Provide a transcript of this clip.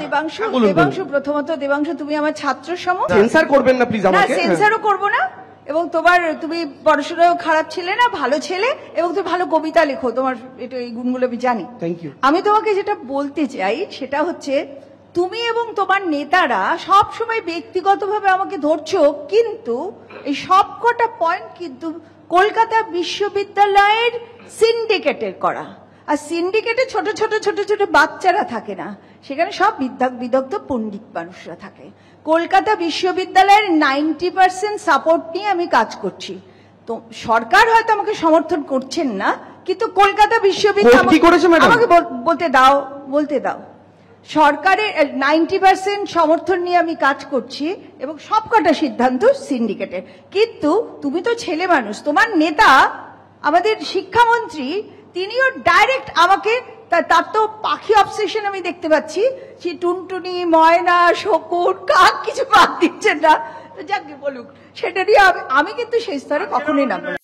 দেবাংশু প্রথমত দেবাংশু তুমি আমার ছাত্র সম, সেন্সর করবেন না প্লিজ আমাকে। সেন্সরও করবো না, এবং তুমি পড়াশোনাও খারাপ ছেলে না, ভালো ছেলে, এবং তুমি ভালো কবিতা লেখো, তোমার এটা এই গুণগুলো আমি জানি। Thank you. আমি তোমাকে যেটা বলতে চাই সেটা হচ্ছে তুমি এবং তোমার নেতারা সব সময় ব্যক্তিগতভাবে আমাকে ধরছো, কিন্তু এই সবকটা পয়েন্ট কিন্তু কলকাতা বিশ্ববিদ্যালয়ের সিন্ডিকেটের করা। আর সিন্ডিকেটে ছোট ছোট ছোট ছোট বাচ্চারা থাকে না, সেখানে সব বিদগ্ধ পণ্ডিত মানুষরা থাকে। কলকাতা বিশ্ববিদ্যালয়ের 90% সাপোর্ট নিয়ে আমি কাজ করছি। তো সরকার হয়তো আমাকে সমর্থন করছেন না, কিন্তু কলকাতা বিশ্ববিদ্যালয় আমাকে বলতে দাও সরকারের 90% সমর্থন নিয়ে আমি কাজ করছি, এবং সবকটা সিদ্ধান্ত সিন্ডিকেটের। কিন্তু তুমি তো ছেলে মানুষ, তোমার নেতা আমাদের শিক্ষামন্ত্রী তিনিও ডাইরেক্ট আমাকে, তার তো পাখি অবসেশন আমি দেখতে পাচ্ছি, সে টুনটুনি, ময়না, শকুন, কাক কিছু বাদ দিচ্ছেন না, যাকে বলুক সেটা নিয়ে আমি কিন্তু সেই স্তরে কখনোই নামবো না।